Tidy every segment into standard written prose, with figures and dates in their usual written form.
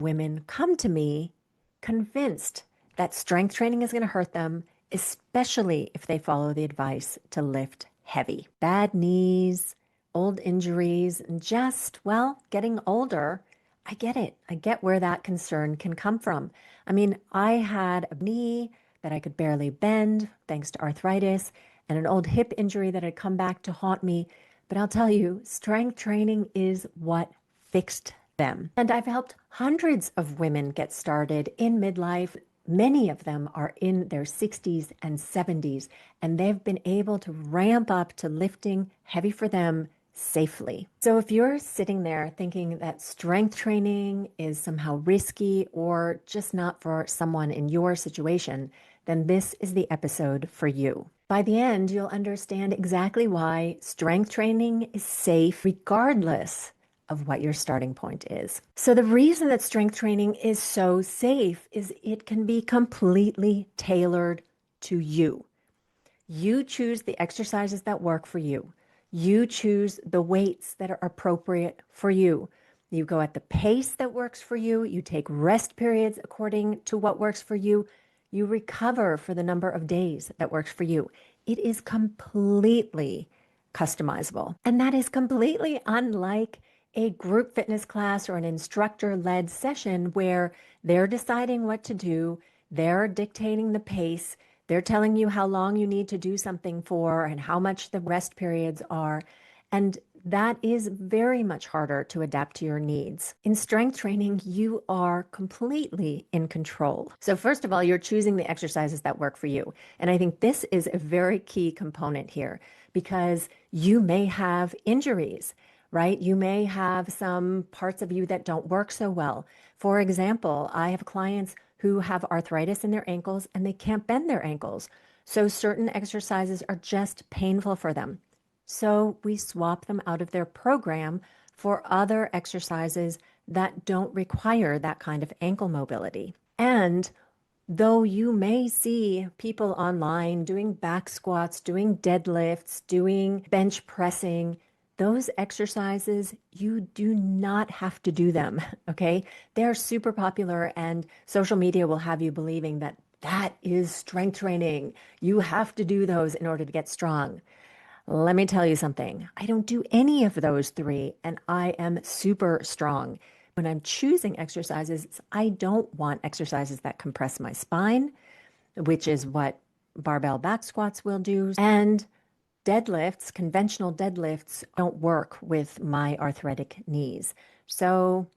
Women come to me convinced that strength training is going to hurt them, especially if they follow the advice to lift heavy. Bad knees, old injuries, and just, well, getting older. I get it. I get where that concern can come from. I mean, I had a knee that I could barely bend thanks to arthritis and an old hip injury that had come back to haunt me. But I'll tell you, strength training is what fixed them. And I've helped hundreds of women get started in midlife. Many of them are in their 60s and 70s, and they've been able to ramp up to lifting heavy for them safely. So if you're sitting there thinking that strength training is somehow risky or just not for someone in your situation, then this is the episode for you. By the end, you'll understand exactly why strength training is safe regardless of what your starting point is. So the reason that strength training is so safe is it can be completely tailored to you. You choose the exercises that work for you. You choose the weights that are appropriate for you. You go at the pace that works for you. You take rest periods according to what works for you. You recover for the number of days that works for you. It is completely customizable. And that is completely unlike a group fitness class or an instructor-led session where they're deciding what to do, they're dictating the pace, they're telling you how long you need to do something for and how much the rest periods are. And that is very much harder to adapt to your needs. In strength training, you are completely in control. So first of all, you're choosing the exercises that work for you. And I think this is a very key component here because you may have injuries, right? You may have some parts of you that don't work so well. For example, I have clients who have arthritis in their ankles and they can't bend their ankles. So certain exercises are just painful for them. So we swap them out of their program for other exercises that don't require that kind of ankle mobility. And though you may see people online doing back squats, doing deadlifts, doing bench pressing, those exercises, you do not have to do them, okay? They're super popular and social media will have you believing that that is strength training. You have to do those in order to get strong. Let me tell you something. I don't do any of those three, and I am super strong. When I'm choosing exercises, I don't want exercises that compress my spine, which is what barbell back squats will do. And deadlifts, conventional deadlifts, don't work with my arthritic knees. So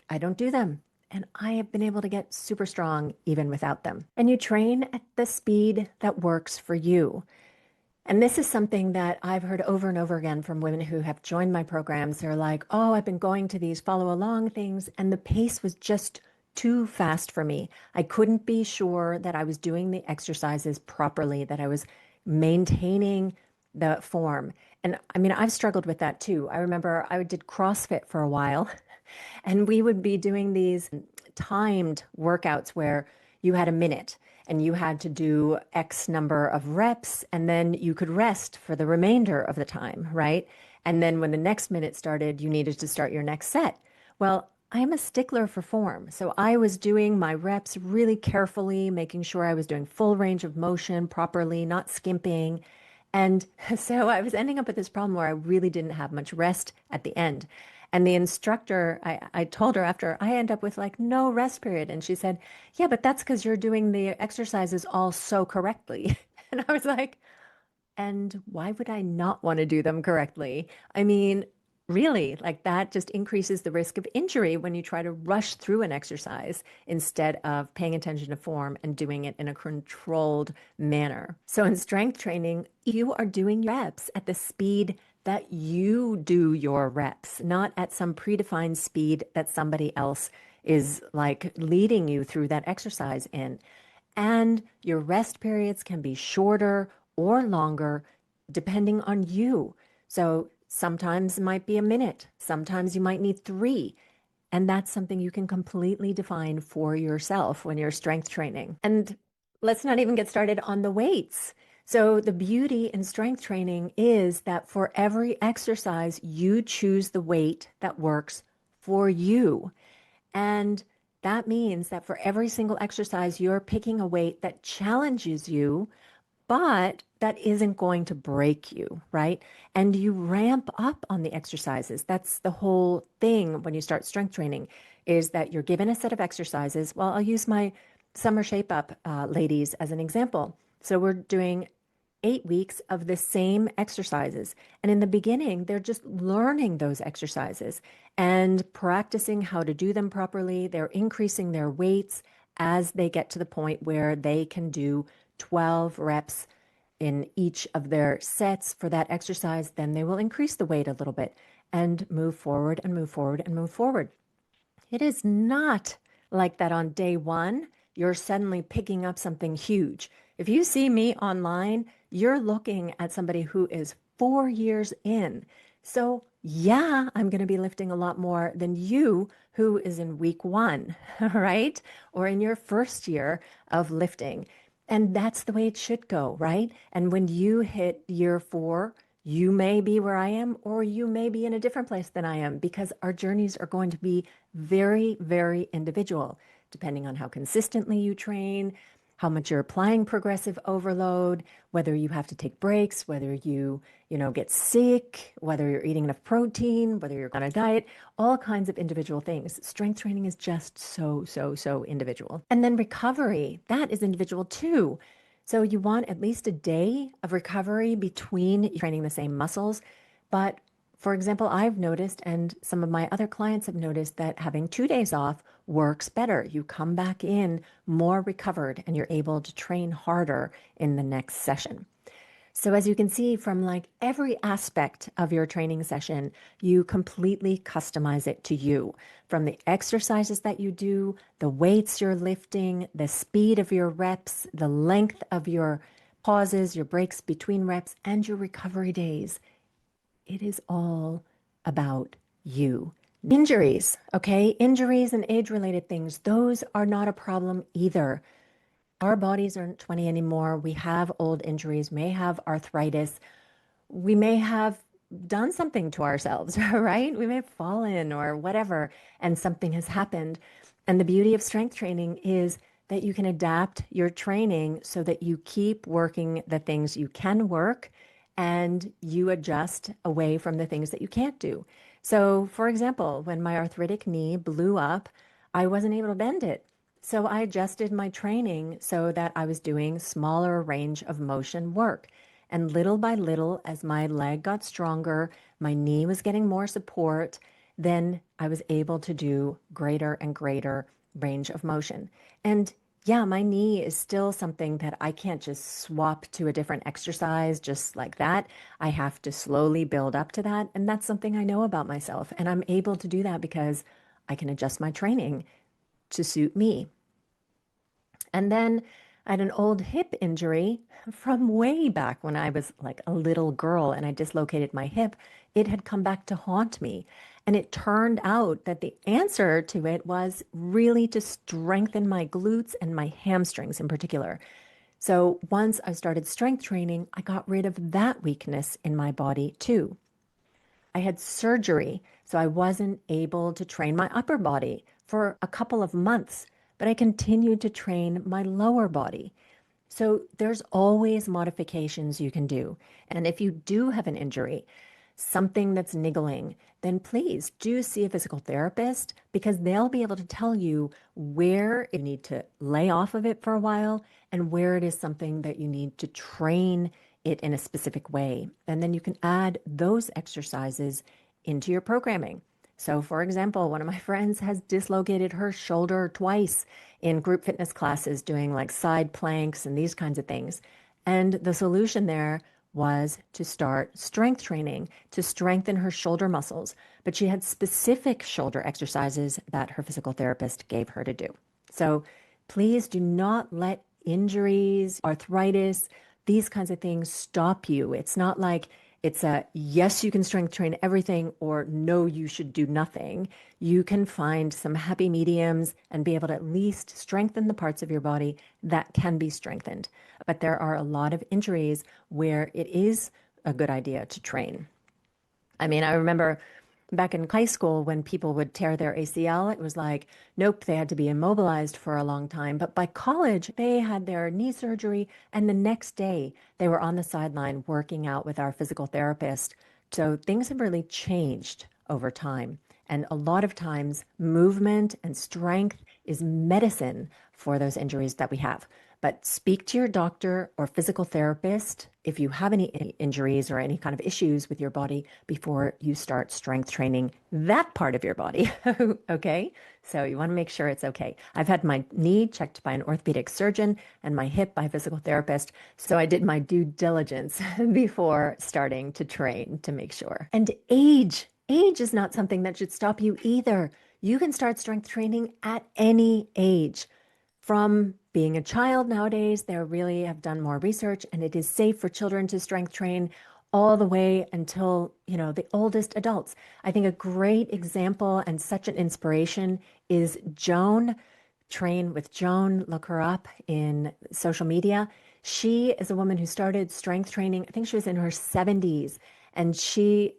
I don't do them. And I have been able to get super strong even without them. And you train at the speed that works for you. And this is something that I've heard over and over again from women who have joined my programs. They're like, oh, I've been going to these follow along things, and the pace was just too fast for me. I couldn't be sure that I was doing the exercises properly, that I was maintaining the form. And I mean, I've struggled with that too. I remember I did CrossFit for a while, and we would be doing these timed workouts where you had a minute and you had to do X number of reps, and then you could rest for the remainder of the time, right? And then when the next minute started, you needed to start your next set. Well, I'm a stickler for form. So I was doing my reps really carefully, making sure I was doing full range of motion properly, not skimping. And so I was ending up with this problem where I really didn't have much rest at the end. And the instructor, I told her after, I end up with like no rest period. And she said, yeah, but that's because you're doing the exercises all so correctly. And I was like, and why would I not want to do them correctly? I mean, really, like that just increases the risk of injury when you try to rush through an exercise instead of paying attention to form and doing it in a controlled manner. So in strength training, you are doing reps at the speed that you do your reps, not at some predefined speed that somebody else is like leading you through that exercise in. And your rest periods can be shorter or longer depending on you. So sometimes it might be a minute, sometimes you might need 3. And that's something you can completely define for yourself when you're strength training. And let's not even get started on the weights. So the beauty in strength training is that for every exercise, you choose the weight that works for you. And that means that for every single exercise, you're picking a weight that challenges you, but that isn't going to break you, right? And you ramp up on the exercises. That's the whole thing when you start strength training, is that you're given a set of exercises. Well, I'll use my summer shape up ladies as an example. So we're doing 8 weeks of the same exercises. And in the beginning, they're just learning those exercises and practicing how to do them properly. They're increasing their weights as they get to the point where they can do 12 reps in each of their sets for that exercise. Then they will increase the weight a little bit and move forward and move forward and move forward. It is not like that on day one, you're suddenly picking up something huge. If you see me online, you're looking at somebody who is 4 years in. So, yeah, I'm going to be lifting a lot more than you who is in week one, right? Or in your first year of lifting. And that's the way it should go, right? And when you hit year 4, you may be where I am, or you may be in a different place than I am, because our journeys are going to be very, very individual, depending on how consistently you train, how much you're applying progressive overload, whether you have to take breaks, whether you get sick, whether you're eating enough protein, whether you're on a diet, all kinds of individual things. Strength training is just so individual. And then recovery, that is individual too. So you want at least a day of recovery between training the same muscles. But for example, I've noticed, and some of my other clients have noticed, that having 2 days off works better. You come back in more recovered and you're able to train harder in the next session. So as you can see, from like every aspect of your training session, you completely customize it to you. From the exercises that you do, the weights you're lifting, the speed of your reps, the length of your pauses, your breaks between reps, and your recovery days. It is all about you. Injuries, okay? Injuries and age-related things, those are not a problem either. Our bodies aren't 20 anymore. We have old injuries, may have arthritis. We may have done something to ourselves, right? We may have fallen or whatever, and something has happened. And the beauty of strength training is that you can adapt your training so that you keep working the things you can work and you adjust away from the things that you can't do. So, for example, when my arthritic knee blew up, I wasn't able to bend it. So I adjusted my training so that I was doing smaller range of motion work. And little by little, as my leg got stronger, my knee was getting more support, then I was able to do greater and greater range of motion. And yeah, my knee is still something that I can't just swap to a different exercise just like that. I have to slowly build up to that. And that's something I know about myself. And I'm able to do that because I can adjust my training to suit me. And then I had an old hip injury from way back when I was like a little girl and I dislocated my hip. It had come back to haunt me. And it turned out that the answer to it was really to strengthen my glutes and my hamstrings in particular. So once I started strength training, I got rid of that weakness in my body too. I had surgery, so I wasn't able to train my upper body for a couple of months, but I continued to train my lower body. So there's always modifications you can do. And if you do have an injury, something that's niggling, then please do see a physical therapist because they'll be able to tell you where you need to lay off of it for a while and where it is something that you need to train it in a specific way. And then you can add those exercises into your programming. So, for example, one of my friends has dislocated her shoulder twice in group fitness classes doing like side planks and these kinds of things. And the solution there was to start strength training to strengthen her shoulder muscles. But she had specific shoulder exercises that her physical therapist gave her to do. So please do not let injuries, arthritis, these kinds of things stop you. It's not like it's a yes, you can strength train everything, or no, you should do nothing. You can find some happy mediums and be able to at least strengthen the parts of your body that can be strengthened. But there are a lot of injuries where it is a good idea to train. I mean, I remember Back in high school, when people would tear their ACL, it was like, nope, they had to be immobilized for a long time. But by college, they had their knee surgery, and the next day they were on the sideline working out with our physical therapist. So things have really changed over time. And a lot of times, movement and strength is medicine for those injuries that we have. But speak to your doctor or physical therapist if you have any injuries or any kind of issues with your body before you start strength training that part of your body. Okay? So you want to make sure it's okay. I've had my knee checked by an orthopedic surgeon and my hip by a physical therapist. So I did my due diligence before starting to train to make sure. And age is not something that should stop you either. You can start strength training at any age. From being a child nowadays, they really have done more research, and it is safe for children to strength train all the way until, the oldest adults. I think a great example and such an inspiration is Joan. Train with Joan, look her up in social media. She is a woman who started strength training. I think she was in her 70s, and she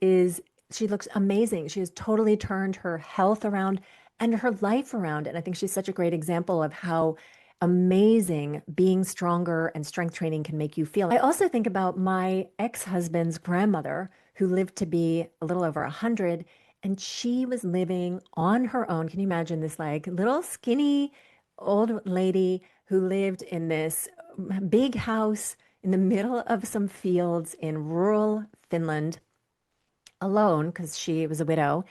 looks amazing. She has totally turned her health around and her life around. And I think she's such a great example of how amazing being stronger and strength training can make you feel. I also think about my ex-husband's grandmother who lived to be a little over 100, and she was living on her own. Can you imagine this like little skinny old lady who lived in this big house in the middle of some fields in rural Finland alone because she was a widow.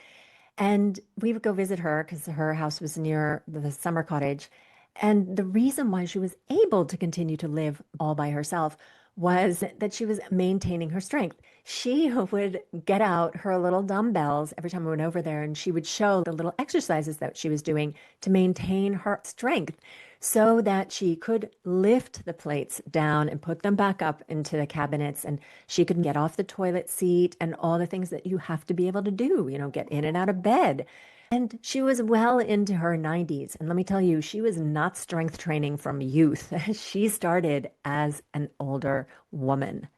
And we would go visit her because her house was near the summer cottage. And the reason why she was able to continue to live all by herself was that she was maintaining her strength. She would get out her little dumbbells every time we went over there, and she would show the little exercises that she was doing to maintain her strength so that she could lift the plates down and put them back up into the cabinets, and she could get off the toilet seat and all the things that you have to be able to do, get in and out of bed. And she was well into her 90s. And let me tell you, she was not strength training from youth. She started as an older woman.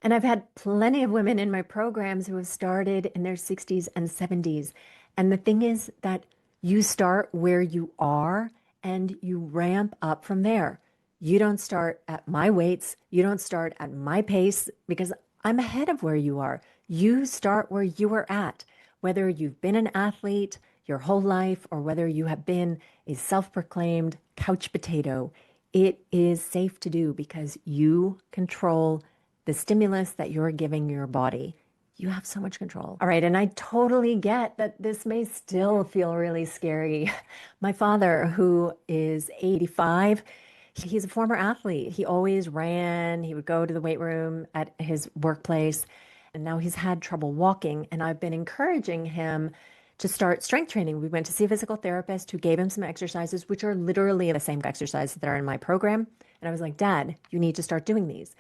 And I've had plenty of women in my programs who have started in their 60s and 70s. And the thing is that you start where you are and you ramp up from there. You don't start at my weights. You don't start at my pace because I'm ahead of where you are. You start where you are at. Whether you've been an athlete your whole life or whether you have been a self-proclaimed couch potato, it is safe to do because you control the stimulus that you're giving your body. You have so much control. All right, and I totally get that this may still feel really scary. My father, who is 85, he's a former athlete. He always ran. He would go to the weight room at his workplace. And now he's had trouble walking, and I've been encouraging him to start strength training. We went to see a physical therapist who gave him some exercises, which are literally the same exercises that are in my program. And I was like, Dad, you need to start doing these.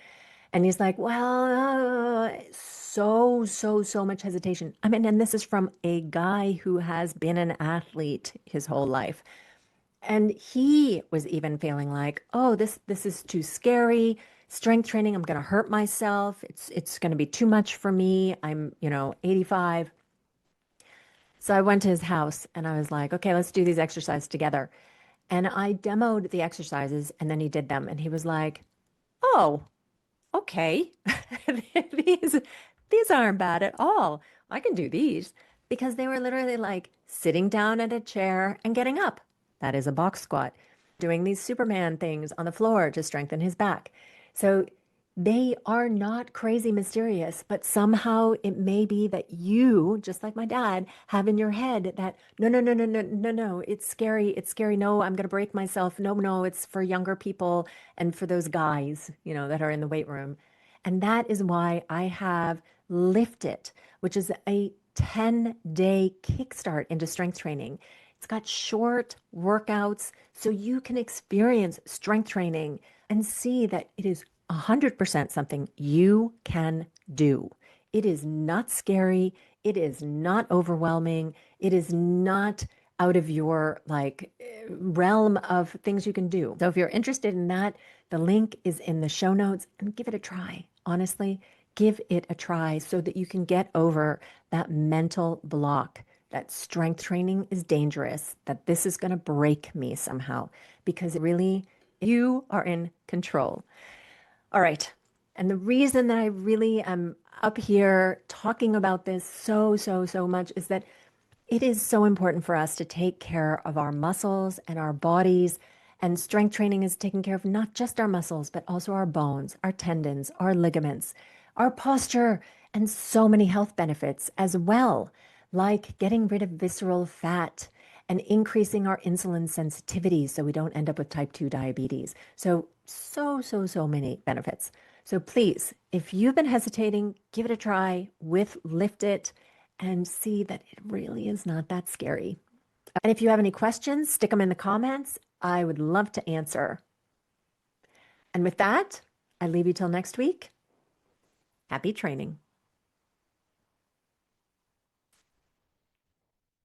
And he's like, well, so much hesitation. I mean, and this is from a guy who has been an athlete his whole life. And he was even feeling like, oh, this is too scary. Strength training, I'm going to hurt myself. It's going to be too much for me. I'm, 85. So I went to his house and I was like, okay, let's do these exercises together. And I demoed the exercises and then he did them. And he was like, oh, okay. These, these aren't bad at all. I can do these because they were literally like sitting down at a chair and getting up. That is a box squat, doing these Superman things on the floor to strengthen his back. So they are not crazy mysterious, but somehow it may be that you, just like my dad, have in your head that no, it's scary, it's scary. No, I'm gonna break myself. No, it's for younger people and for those guys, that are in the weight room. And that is why I have Lift It, which is a 10-day kickstart into strength training. It's got short workouts so you can experience strength training and see that it is 100% something you can do. It is not scary. It is not overwhelming. It is not out of your realm of things you can do. So if you're interested in that, the link is in the show notes and give it a try. Honestly, Give it a try so that you can get over that mental block that strength training is dangerous, that this is going to break me somehow, because really, you are in control. All right. And the reason that I really am up here talking about this so much is that it is so important for us to take care of our muscles and our bodies. And strength training is taking care of not just our muscles, but also our bones, our tendons, our ligaments, our posture, and so many health benefits as well, like getting rid of visceral fat and increasing our insulin sensitivity so we don't end up with type 2 diabetes. So many benefits. So please, if you've been hesitating, give it a try with Lift It and see that it really is not that scary. And if you have any questions, stick them in the comments. I would love to answer. And with that, I leave you till next week. Happy training.